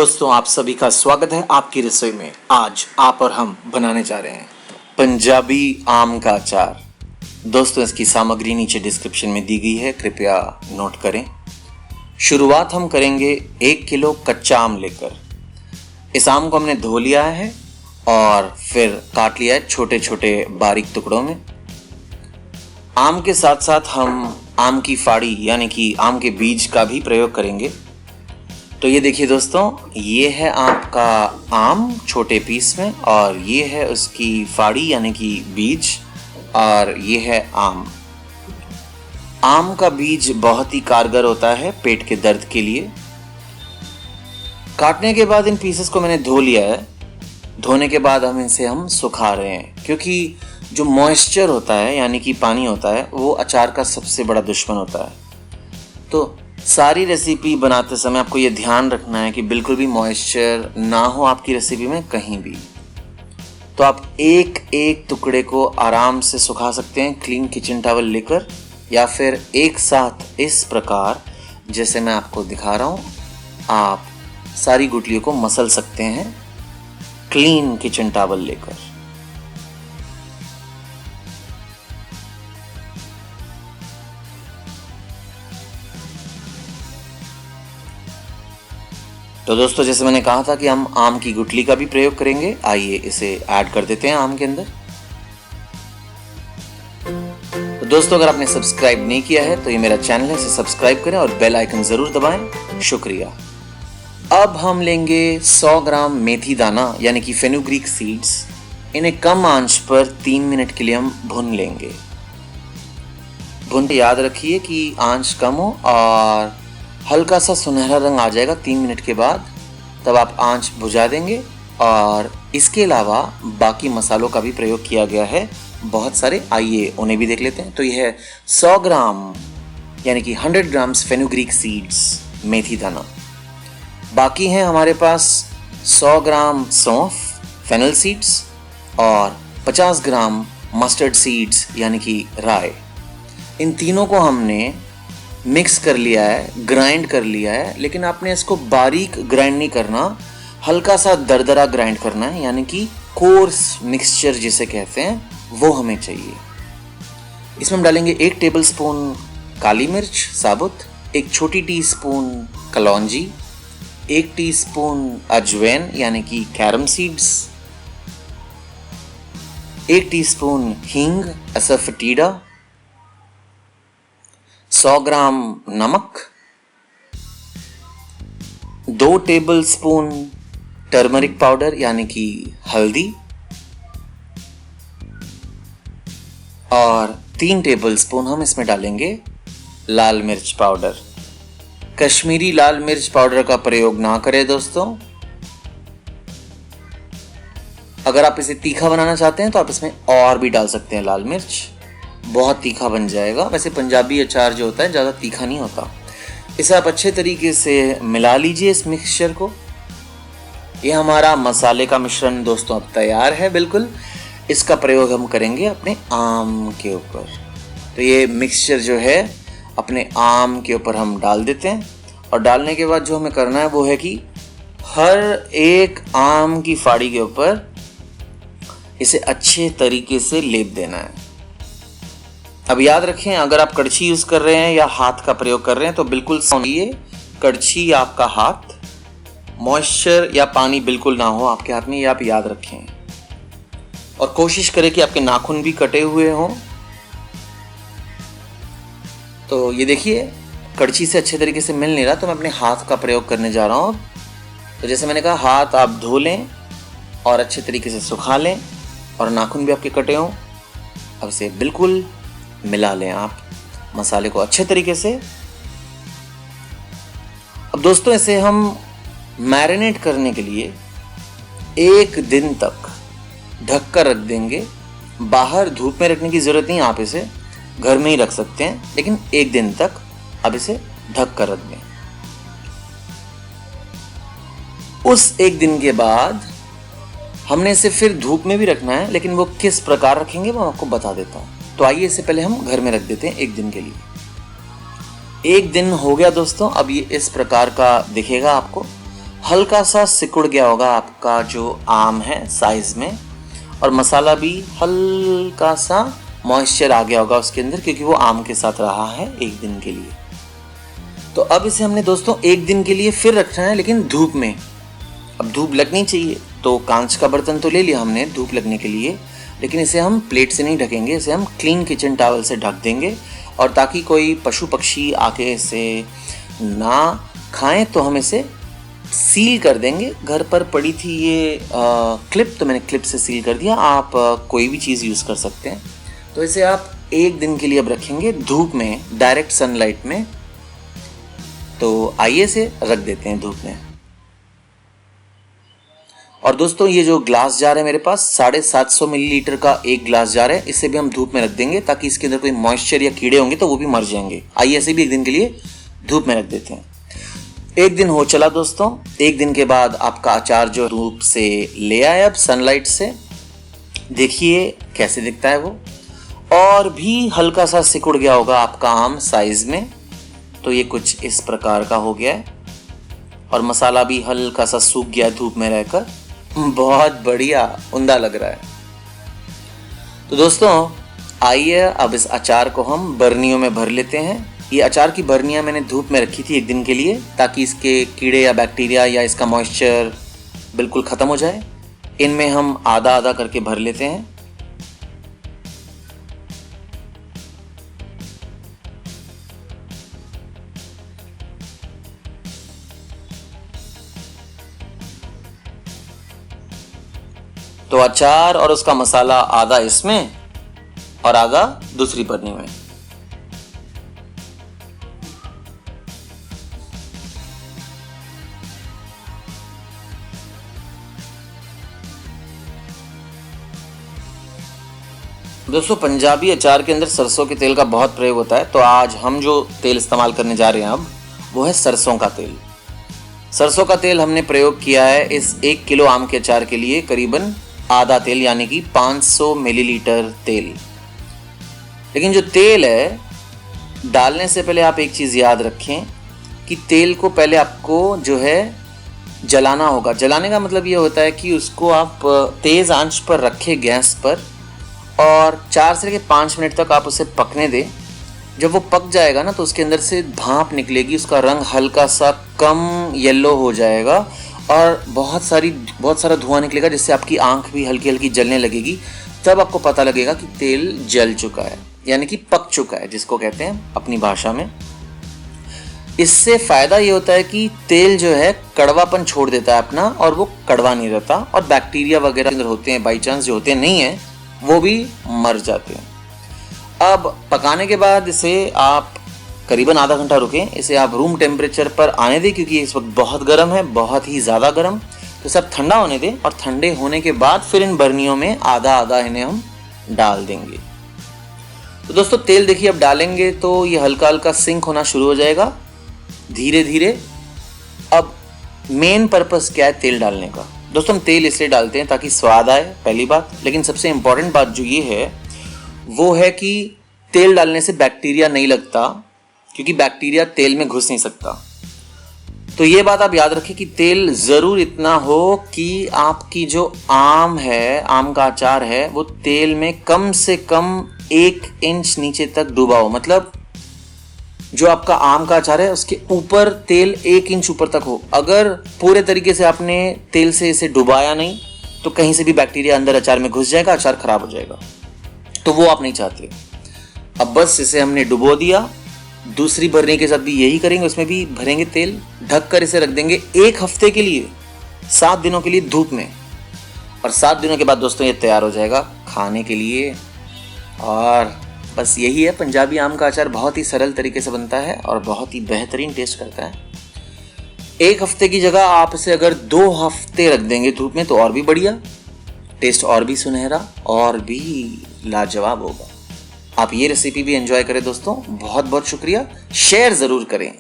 दोस्तों, आप सभी का स्वागत है आपकी रसोई में। आज आप और हम बनाने जा रहे हैं पंजाबी आम का अचार। दोस्तों, इसकी सामग्री नीचे डिस्क्रिप्शन में दी गई है, कृपया नोट करें। शुरुआत हम करेंगे 1 किलो कच्चा आम लेकर। इस आम को हमने धो लिया है और फिर काट लिया है छोटे छोटे बारीक टुकड़ों में। आम के साथ साथ हम आम की फाड़ी यानी कि आम के बीज का भी प्रयोग करेंगे। तो ये देखिए दोस्तों, ये है आपका आम छोटे पीस में और ये है उसकी फाड़ी यानी कि बीज और ये है आम। आम का बीज बहुत ही कारगर होता है पेट के दर्द के लिए। काटने के बाद इन पीसेस को मैंने धो लिया है। धोने के बाद हम सुखा रहे हैं, क्योंकि जो मॉइस्चर होता है यानी कि पानी होता है वो अचार का सबसे बड़ा दुश्मन होता है। तो सारी रेसिपी बनाते समय आपको ये ध्यान रखना है कि बिल्कुल भी मॉइस्चर ना हो आपकी रेसिपी में कहीं भी। तो आप एक एक टुकड़े को आराम से सुखा सकते हैं क्लीन किचन टॉवल लेकर, या फिर एक साथ इस प्रकार जैसे मैं आपको दिखा रहा हूँ आप सारी गुठलियों को मसल सकते हैं क्लीन किचन टॉवल लेकर। तो दोस्तों, जैसे मैंने कहा था कि हम आम की गुठली का भी प्रयोग करेंगे। आइए इसे ऐड कर देते हैं आम के अंदर। तो दोस्तों, अगर आपने सब्सक्राइब नहीं किया है तो ये मेरा चैनल है, इसे सब्सक्राइब करें और बेल आइकन जरूर दबाएं। शुक्रिया। अब हम लेंगे 100 ग्राम मेथी दाना यानी कि फेनुग्रीक सीड्स। इन्हें कम आंच पर 3 मिनट के लिए हम भून लेंगे। भूनते याद रखिए कि आंच कम हो और हल्का सा सुनहरा रंग आ जाएगा 3 मिनट के बाद, तब आप आंच बुझा देंगे। और इसके अलावा बाकी मसालों का भी प्रयोग किया गया है बहुत सारे, आइए उन्हें भी देख लेते हैं। तो यह है 100 ग्राम यानी कि 100 ग्राम्स फेनुग्रीक सीड्स मेथी दाना। बाकी हैं हमारे पास 100 ग्राम सौंफ फेनल सीड्स और 50 ग्राम मस्टर्ड सीड्स यानी कि राई। इन तीनों को हमने मिक्स कर लिया है, ग्राइंड कर लिया है, लेकिन आपने इसको बारीक ग्राइंड नहीं करना, हल्का सा दरदरा ग्राइंड करना है, यानी कि कोर्स मिक्सचर जिसे कहते हैं वो हमें चाहिए। इसमें हम डालेंगे 1 टेबलस्पून काली मिर्च साबुत, 1 छोटी टीस्पून कलौंजी, 1 टीस्पून अजवैन यानी कि कैरम सीड्स, 1 टीस्पून हींग असफेटिडा, 100 ग्राम नमक, 2 टेबलस्पून टर्मरिक पाउडर यानी कि हल्दी और 3 टेबलस्पून हम इसमें डालेंगे लाल मिर्च पाउडर। कश्मीरी लाल मिर्च पाउडर का प्रयोग ना करें दोस्तों। अगर आप इसे तीखा बनाना चाहते हैं तो आप इसमें और भी डाल सकते हैं लाल मिर्च, बहुत तीखा बन जाएगा। वैसे पंजाबी अचार जो होता है ज़्यादा तीखा नहीं होता। इसे आप अच्छे तरीके से मिला लीजिए इस मिक्सचर को। ये हमारा मसाले का मिश्रण दोस्तों अब तैयार है बिल्कुल। इसका प्रयोग हम करेंगे अपने आम के ऊपर। तो ये मिक्सचर जो है अपने आम के ऊपर हम डाल देते हैं और डालने के बाद जो हमें करना है वो है कि हर एक आम की फाड़ी के ऊपर इसे अच्छे तरीके से लेप देना है। अब याद रखें, अगर आप कड़छी यूज कर रहे हैं या हाथ का प्रयोग कर रहे हैं तो बिल्कुल समझिए कड़छी या आपका हाथ, मॉइस्चर या पानी बिल्कुल ना हो आपके हाथ में, ये आप याद रखें। और कोशिश करें कि आपके नाखून भी कटे हुए हों। तो ये देखिए, कड़छी से अच्छे तरीके से मिल नहीं रहा तो मैं अपने हाथ का प्रयोग करने जा रहा हूँ। तो जैसे मैंने कहा, हाथ आप धो लें और अच्छे तरीके से सुखा लें और नाखून भी आपके कटे हों। अब इसे बिल्कुल मिला लें आप मसाले को अच्छे तरीके से। अब दोस्तों, इसे हम मैरिनेट करने के लिए 1 दिन तक ढक कर रख देंगे। बाहर धूप में रखने की जरूरत नहीं, आप इसे घर में ही रख सकते हैं, लेकिन 1 दिन तक अब इसे ढक कर रख दें। उस 1 दिन के बाद हमने इसे फिर धूप में भी रखना है, लेकिन वो किस प्रकार रखेंगे वो आपको बता देता हूं। तो आइए इससे पहले हम घर में रख देते हैं 1 दिन के लिए। 1 दिन हो गया दोस्तों। अब ये इस प्रकार का दिखेगा आपको। हल्का सा सिकुड़ गया होगा आपका जो आम है साइज में, और मसाला भी हल्का सा मॉइस्चर आ गया होगा उसके अंदर, क्योंकि वो आम के साथ रहा है एक दिन के लिए। तो अब इसे हमने दोस्तों एक दिन के लिए फिर रखना है, लेकिन धूप में। अब धूप लगनी चाहिए, तो कांच का बर्तन तो ले लिया हमने धूप लगने के लिए, लेकिन इसे हम प्लेट से नहीं ढकेंगे, इसे हम क्लीन किचन टॉवल से ढक देंगे, और ताकि कोई पशु पक्षी आके इसे ना खाएं तो हम इसे सील कर देंगे। घर पर पड़ी थी ये क्लिप, तो मैंने क्लिप से सील कर दिया। आप कोई भी चीज़ यूज़ कर सकते हैं। तो इसे आप एक दिन के लिए अब रखेंगे धूप में, डायरेक्ट सनलाइट में। तो आइए इसे रख देते हैं धूप में। और दोस्तों ये जो ग्लास जार है मेरे पास 750 मिलीलीटर का एक ग्लास जार है, इसे भी हम धूप में रख देंगे ताकि इसके अंदर कोई मॉइस्चर या कीड़े होंगे तो वो भी मर जाएंगे। आइए इसे भी एक दिन के लिए धूप में रख देते हैं। एक दिन हो चला दोस्तों। एक दिन के बाद आपका अचार जो धूप से ले आए अब सनलाइट से, देखिए कैसे दिखता है वो, और भी हल्का सा सिकुड़ गया होगा आपका आम साइज में। तो ये कुछ इस प्रकार का हो गया है, और मसाला भी हल्का सा सूख गया धूप में रहकर। बहुत बढ़िया उम्दा लग रहा है। तो दोस्तों आइए अब इस अचार को हम बर्नियों में भर लेते हैं। ये अचार की बर्नियाँ मैंने धूप में रखी थी एक दिन के लिए, ताकि इसके कीड़े या बैक्टीरिया या इसका मॉइस्चर बिल्कुल ख़त्म हो जाए। इनमें हम आधा आधा करके भर लेते हैं। तो अचार और उसका मसाला आधा इसमें और आधा दूसरी बर्नी में। दोस्तों पंजाबी अचार के अंदर सरसों के तेल का बहुत प्रयोग होता है, तो आज हम जो तेल इस्तेमाल करने जा रहे हैं अब वो है सरसों का तेल। सरसों का तेल हमने प्रयोग किया है इस 1 किलो आम के अचार के लिए करीबन आधा तेल, यानी कि 500 मिलीलीटर तेल। लेकिन जो तेल है डालने से पहले आप एक चीज़ याद रखें कि तेल को पहले आपको जो है जलाना होगा। जलाने का मतलब ये होता है कि उसको आप तेज़ आंच पर रखें गैस पर, और 4 से लेकर 5 मिनट तक आप उसे पकने दें। जब वो पक जाएगा ना तो उसके अंदर से भाप निकलेगी, उसका रंग हल्का सा कम येलो हो जाएगा और बहुत सारा धुआं निकलेगा, जिससे आपकी आंख भी हल्की हल्की जलने लगेगी। तब आपको पता लगेगा कि तेल जल चुका है, यानी कि पक चुका है, जिसको कहते हैं अपनी भाषा में। इससे फ़ायदा ये होता है कि तेल जो है कड़वापन छोड़ देता है अपना, और वो कड़वा नहीं रहता, और बैक्टीरिया वगैरह अंदर होते हैं बाई चांस जो होते नहीं हैं वो भी मर जाते हैं। अब पकाने के बाद इसे आप करीबन आधा घंटा रुकें। इसे आप रूम टेम्परेचर पर आने दें, क्योंकि इस वक्त बहुत गर्म है, बहुत ही ज़्यादा गर्म। तो सब ठंडा होने दें, और ठंडे होने के बाद फिर इन बर्नियों में आधा आधा इन्हें हम डाल देंगे। तो दोस्तों तेल देखिए अब डालेंगे तो ये हल्का हल्का सिंक होना शुरू हो जाएगा धीरे धीरे। अब मेन पर्पस क्या है तेल डालने का? दोस्तों हम तेल इसलिए डालते हैं ताकि स्वाद आए, पहली बात। लेकिन सबसे इम्पॉर्टेंट बात जो ये है वो है कि तेल डालने से बैक्टीरिया नहीं लगता, क्योंकि बैक्टीरिया तेल में घुस नहीं सकता। तो ये बात आप याद रखें कि तेल ज़रूर इतना हो कि आपकी जो आम है, आम का अचार है, वो तेल में कम से कम 1 इंच नीचे तक डूबा हो। मतलब जो आपका आम का अचार है उसके ऊपर तेल 1 इंच ऊपर तक हो। अगर पूरे तरीके से आपने तेल से इसे डुबाया नहीं तो कहीं से भी बैक्टीरिया अंदर अचार में घुस जाएगा, अचार खराब हो जाएगा। तो वो आप नहीं चाहते। अब बस इसे हमने डुबो दिया। दूसरी भरने के साथ भी यही करेंगे, उसमें भी भरेंगे तेल, ढक कर इसे रख देंगे 1 हफ्ते के लिए, 7 दिनों के लिए धूप में। और 7 दिनों के बाद दोस्तों ये तैयार हो जाएगा खाने के लिए। और बस यही है, पंजाबी आम का अचार बहुत ही सरल तरीके से बनता है और बहुत ही बेहतरीन टेस्ट करता है। 1 हफ्ते की जगह आप इसे अगर 2 हफ्ते रख देंगे धूप में तो और भी बढ़िया, टेस्ट और भी सुनहरा और भी लाजवाब होगा। आप ये रेसिपी भी एंजॉय करें दोस्तों। बहुत बहुत शुक्रिया। शेयर ज़रूर करें।